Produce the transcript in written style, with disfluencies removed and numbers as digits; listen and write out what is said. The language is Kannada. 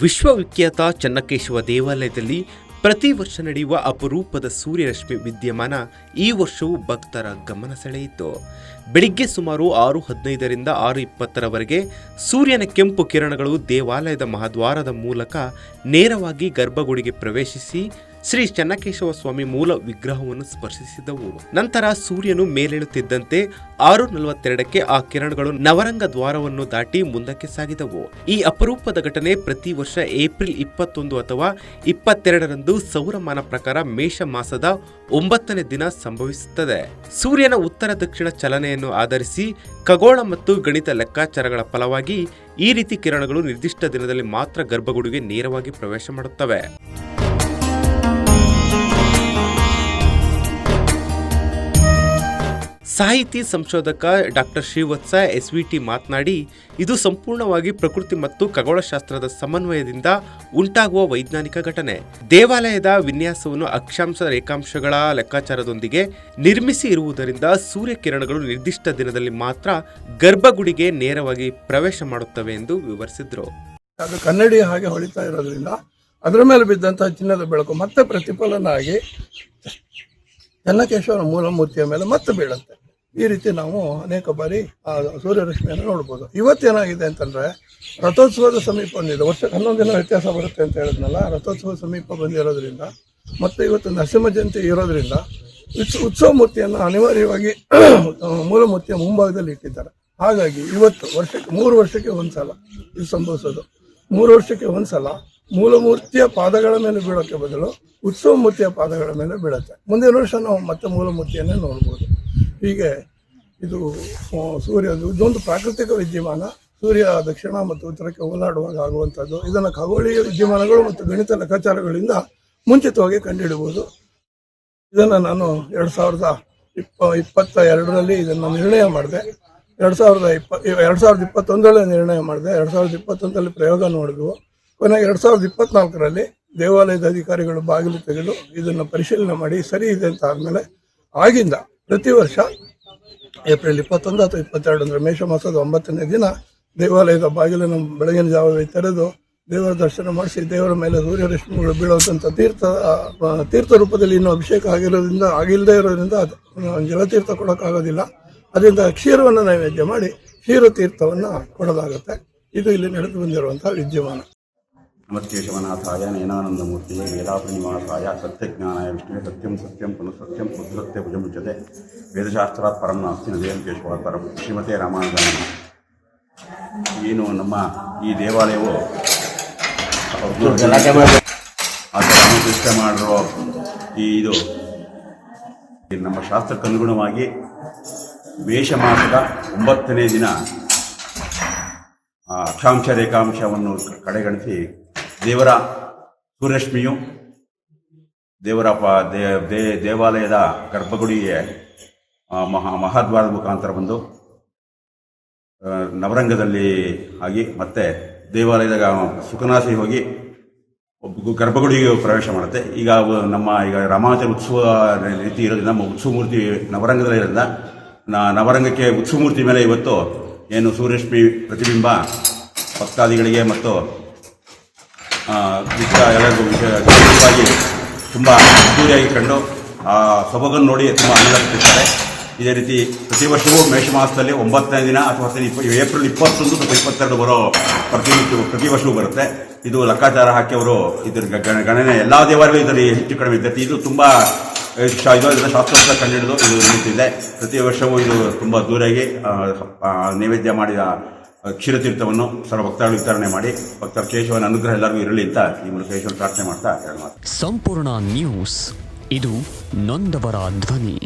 ವಿಶ್ವವಿಖ್ಯಾತ ಚೆನ್ನಕೇಶವ ದೇವಾಲಯದಲ್ಲಿ ಪ್ರತಿ ವರ್ಷ ನಡೆಯುವ ಅಪರೂಪದ ಸೂರ್ಯರಶ್ಮಿ ವಿದ್ಯಮಾನ ಈ ವರ್ಷವೂ ಭಕ್ತರ ಗಮನ ಸೆಳೆಯಿತು. ಬೆಳಿಗ್ಗೆ ಸುಮಾರು 6:15ರಿಂದ 6:20ರವರೆಗೆ ಸೂರ್ಯನ ಕೆಂಪು ಕಿರಣಗಳು ದೇವಾಲಯದ ಮಹಾದ್ವಾರದ ಮೂಲಕ ನೇರವಾಗಿ ಗರ್ಭಗುಡಿಗೆ ಪ್ರವೇಶಿಸಿ ಶ್ರೀ ಚೆನ್ನಕೇಶವ ಸ್ವಾಮಿ ಮೂಲ ವಿಗ್ರಹವನ್ನು ಸ್ಪರ್ಶಿಸಿದವು. ನಂತರ ಸೂರ್ಯನು ಮೇಲೇಳುತ್ತಿದ್ದಂತೆ 6:42ಕ್ಕೆ ಆ ಕಿರಣಗಳು ನವರಂಗ ದ್ವಾರವನ್ನು ದಾಟಿ ಮುಂದಕ್ಕೆ ಸಾಗಿದವು. ಈ ಅಪರೂಪದ ಘಟನೆ ಪ್ರತಿ ವರ್ಷ ಏಪ್ರಿಲ್ 21 ಅಥವಾ 22ರಂದು ಸೌರಮಾನ ಪ್ರಕಾರ ಮೇಷ ಮಾಸದ 9ನೇ ದಿನ ಸಂಭವಿಸುತ್ತದೆ. ಸೂರ್ಯನ ಉತ್ತರ ದಕ್ಷಿಣ ಚಲನೆಯನ್ನು ಆಧರಿಸಿ ಖಗೋಳ ಮತ್ತು ಗಣಿತ ಲೆಕ್ಕಾಚಾರಗಳ ಫಲವಾಗಿ ಈ ರೀತಿ ಕಿರಣಗಳು ನಿರ್ದಿಷ್ಟ ದಿನದಲ್ಲಿ ಮಾತ್ರ ಗರ್ಭಗುಡಿಗೆ ನೇರವಾಗಿ ಪ್ರವೇಶ ಮಾಡುತ್ತವೆ. ಸಾಹಿತಿ ಸಂಶೋಧಕ ಡಾಕ್ಟರ್ ಶ್ರೀವತ್ಸ SVT ಮಾತನಾಡಿ, ಇದು ಸಂಪೂರ್ಣವಾಗಿ ಪ್ರಕೃತಿ ಮತ್ತು ಖಗೋಳಶಾಸ್ತ್ರದ ಸಮನ್ವಯದಿಂದ ಉಂಟಾಗುವ ವೈಜ್ಞಾನಿಕ ಘಟನೆ. ದೇವಾಲಯದ ವಿನ್ಯಾಸವನ್ನು ಅಕ್ಷಾಂಶ ರೇಖಾಂಶಗಳ ಲೆಕ್ಕಾಚಾರದೊಂದಿಗೆ ನಿರ್ಮಿಸಿ ಇರುವುದರಿಂದ ಸೂರ್ಯ ಕಿರಣಗಳು ನಿರ್ದಿಷ್ಟ ದಿನದಲ್ಲಿ ಮಾತ್ರ ಗರ್ಭಗುಡಿಗೆ ನೇರವಾಗಿ ಪ್ರವೇಶ ಮಾಡುತ್ತವೆ ಎಂದು ವಿವರಿಸಿದರು. ಅದು ಕನ್ನಡಿ ಹಾಗೆ ಹೊಳಿತಾ ಇರೋದ್ರಿಂದ ಅದರ ಮೇಲೆ ಬಿದ್ದಂತಹ ಚಿನ್ನದ ಬೆಳಕು ಮತ್ತೆ ಪ್ರತಿಫಲನ ಆಗಿ ಚೆನ್ನಕೇಶವರ ಮೂಲ ಮೂರ್ತಿಯ ಮೇಲೆ ಮತ್ತೆ ಬೀಳುತ್ತೆ. ಈ ರೀತಿ ನಾವು ಅನೇಕ ಬಾರಿ ಆ ಸೂರ್ಯರಶ್ಮಿಯನ್ನು ನೋಡ್ಬೋದು. ಇವತ್ತೇನಾಗಿದೆ ಅಂತಂದ್ರೆ ರಥೋತ್ಸವದ ಸಮೀಪ ಬಂದಿದೆ. ವರ್ಷಕ್ಕೆ 11 ದಿನ ವ್ಯತ್ಯಾಸ ಬರುತ್ತೆ ಅಂತ ಹೇಳಿದ್ನಲ್ಲ. ರಥೋತ್ಸವ ಸಮೀಪ ಬಂದಿರೋದ್ರಿಂದ ಮತ್ತು ಇವತ್ತು ನರಸಿಂಹ ಜಯಂತಿ ಇರೋದ್ರಿಂದ ಉತ್ಸವ ಮೂರ್ತಿಯನ್ನು ಅನಿವಾರ್ಯವಾಗಿ ಮೂಲ ಮೂರ್ತಿಯ ಮುಂಭಾಗದಲ್ಲಿ ಇಟ್ಟಿದ್ದಾರೆ. ಹಾಗಾಗಿ ಇವತ್ತು ವರ್ಷಕ್ಕೆ 3 ವರ್ಷಕ್ಕೆ ಒಂದ್ಸಲ ಇದು ಸಂಭವಿಸೋದು. 3 ವರ್ಷಕ್ಕೆ ಒಂದ್ಸಲ ಮೂಲ ಮೂರ್ತಿಯ ಪಾದಗಳ ಮೇಲೆ ಬೀಳೋಕ್ಕೆ ಬದಲು ಉತ್ಸವ ಮೂರ್ತಿಯ ಪಾದಗಳ ಮೇಲೆ ಬೀಳುತ್ತೆ. ಮುಂದಿನ ವರ್ಷ ನಾವು ಮತ್ತೆ ಮೂಲ ಮೂರ್ತಿಯನ್ನೇ ನೋಡ್ಬೋದು. ಹೀಗೆ ಇದು ಇದೊಂದು ಪ್ರಾಕೃತಿಕ ವಿದ್ಯಮಾನ. ಸೂರ್ಯ ದಕ್ಷಿಣ ಮತ್ತು ಉತ್ತರಕ್ಕೆ ಓಲಾಡುವಾಗ ಆಗುವಂಥದ್ದು. ಇದನ್ನು ಖಗೋಳೀಯ ವಿದ್ಯಮಾನಗಳು ಮತ್ತು ಗಣಿತ ಲೆಕ್ಕಾಚಾರಗಳಿಂದ ಮುಂಚಿತವಾಗಿ ಕಂಡುಹಿಡಬಹುದು. ಇದನ್ನು ನಾನು 2022ರಲ್ಲಿ ಇದನ್ನು ನಿರ್ಣಯ ಮಾಡಿದೆ. 2021ರಲ್ಲಿ ನಿರ್ಣಯ ಮಾಡಿದೆ. 2021ರಲ್ಲಿ ಪ್ರಯೋಗ ನೋಡಿದ್ವು. ಕೊನೆಗೆ 2024ರಲ್ಲಿ ದೇವಾಲಯದ ಅಧಿಕಾರಿಗಳು ಬಾಗಿಲು ತೆಗೆದು ಇದನ್ನು ಪರಿಶೀಲನೆ ಮಾಡಿ ಸರಿ ಇದೆ ಅಂತ ಆದಮೇಲೆ ಆಗಿಂದ ಪ್ರತಿ ವರ್ಷ ಏಪ್ರಿಲ್ 21 ಅಥವಾ 22 ಅಂದರೆ ಮೇಷ ಮಾಸದ 9ನೇ ದಿನ ದೇವಾಲಯದ ಬಾಗಿಲನ್ನು ಬೆಳಗಿನ ಜಾವವೇ ತೆರೆದು ದೇವರ ದರ್ಶನ ಮಾಡಿಸಿ ದೇವರ ಮೇಲೆ ಸೂರ್ಯರಶ್ಮಿಗಳು ಬೀಳುವಂಥ ತೀರ್ಥ ರೂಪದಲ್ಲಿ ಇನ್ನೂ ಅಭಿಷೇಕ ಆಗಿಲ್ಲದೆ ಇರೋದ್ರಿಂದ ಜಲತೀರ್ಥ ಕೊಡೋಕ್ಕಾಗೋದಿಲ್ಲ. ಅದರಿಂದ ಕ್ಷೀರವನ್ನು ನೈವೇದ್ಯ ಮಾಡಿ ಕ್ಷೀರತೀರ್ಥವನ್ನು ಕೊಡಲಾಗುತ್ತೆ. ಇದು ಇಲ್ಲಿ ನಡೆದು ಬಂದಿರುವಂತಹ ವಿದ್ಯಮಾನ. ನಮಸ್ಕೇಶವನಾಥಾಯ ನಯನಾನಂದಮೂರ್ತಿಯೇ ವೇದಾಪನಿವಾಸಾಯ ಸತ್ಯಜ್ಞಾನಾಯ ವಿಷ್ಣುವೇ ಸತ್ಯಂ ಸತ್ಯಂ ಪುನಃ ಸತ್ಯಂ ಪುನಃಸತ್ಯ ಭುಜಮುಚ್ಯತೆ ವೇದಶಾಸ್ತ್ರಾತ್ ಪರಂ ನಾಸ್ತಿ ನದೇಂ ಕೇಶವಾತ್ ಪರಂ ಶ್ರೀಮತೆ ರಾಮಾನುಜಾನ. ಏನು ನಮ್ಮ ಈ ದೇವಾಲಯವು ಪ್ರತಿಷ್ಠೆ ಮಾಡಿರೋ ಇದು ನಮ್ಮ ಶಾಸ್ತ್ರಕ್ಕನುಗುಣವಾಗಿ ಮೇಷ ಮಾಸದ 9ನೇ ದಿನ ಅಕ್ಷಾಂಶ ರೇಖಾಂಶವನ್ನು ಕಡೆಗಣಿಸಿ ದೇವರ ಸೂರ್ಯರಶ್ಮಿಯು ದೇವರ ದೇವಾಲಯದ ಗರ್ಭಗುಡಿಗೆ ಮಹಾದ್ವಾರದ ಮುಖಾಂತರ ಬಂದು ನವರಂಗದಲ್ಲಿ ಆಗಿ ಮತ್ತೆ ದೇವಾಲಯದ ಸುಖನಾಸಿ ಹೋಗಿ ಗರ್ಭಗುಡಿಗೆ ಪ್ರವೇಶ ಮಾಡುತ್ತೆ. ಈಗ ಈಗ ರಾಮಾನುಜ ಉತ್ಸವ ರೀತಿ ಇರೋದ್ರಿಂದ ನಮ್ಮ ಉತ್ಸವ ಮೂರ್ತಿ ನವರಂಗದಲ್ಲಿ ಇರೋದ್ರಿಂದ ನವರಂಗಕ್ಕೆ ಉತ್ಸವ ಮೂರ್ತಿ ಮೇಲೆ ಇವತ್ತು ಏನು ಸೂರ್ಯರಶ್ಮಿ ಪ್ರತಿಬಿಂಬ ಭಕ್ತಾದಿಗಳಿಗೆ ಮತ್ತು ಎಲ್ಲರಿಗೂ ವಿಶೇಷವಾಗಿ ತುಂಬ ಅದ್ದೂರಿಯಾಗಿ ಕಂಡು ಆ ಸೊಬಗನ್ನು ನೋಡಿ ತುಂಬ ಆನಂದ ಪಟ್ಟಿರ್ತಾರೆ. ಇದೇ ರೀತಿ ಪ್ರತಿ ವರ್ಷವೂ ಮೇಷ ಮಾಸದಲ್ಲಿ 9ನೇ ದಿನ ಅಥವಾ ಏಪ್ರಿಲ್ 21 ಅಥವಾ 22 ಬರೋ ಪ್ರತಿ ವರ್ಷವೂ ಬರುತ್ತೆ. ಇದು ಲೆಕ್ಕಾಚಾರ ಹಾಕಿ ಅವರು ಇದ್ರ ಗಣನೆ ಎಲ್ಲ ದೇವಾಲಯಗಳು ಇದರಲ್ಲಿ ಹೆಚ್ಚು ಕಡಿಮೆ ಇರ್ತೈತಿ. ಇದು ತುಂಬ ಇದರಿಂದ ಶಾಸ್ತ್ರೋಕ್ತ ಕಂಡುಹಿಡಿದು ಇದು ನಡೀತಿದೆ. ಪ್ರತಿ ವರ್ಷವೂ ಇದು ತುಂಬ ಅದ್ದೂರಿಯಾಗಿ ನೈವೇದ್ಯ ಮಾಡಿದ ಕ್ಷೀರತೀರ್ಥವನ್ನು ಸರ್ವ ಭಕ್ತಾದಿಗಳು ವಿತರಣೆ ಮಾಡಿ ಭಕ್ತರ ಕೇಶವನ ಅನುಗ್ರಹ ಎಲ್ಲರಿಗೂ ಇರಲಿ ಅಂತ ಈ ಮೂಲಕ ಕೇಶವನ ಪ್ರಾರ್ಥನೆ ಮಾಡ್ತಾ ಸಂಪೂರ್ಣ ನ್ಯೂಸ್, ಇದು ನೊಂದವರ ಧ್ವನಿ.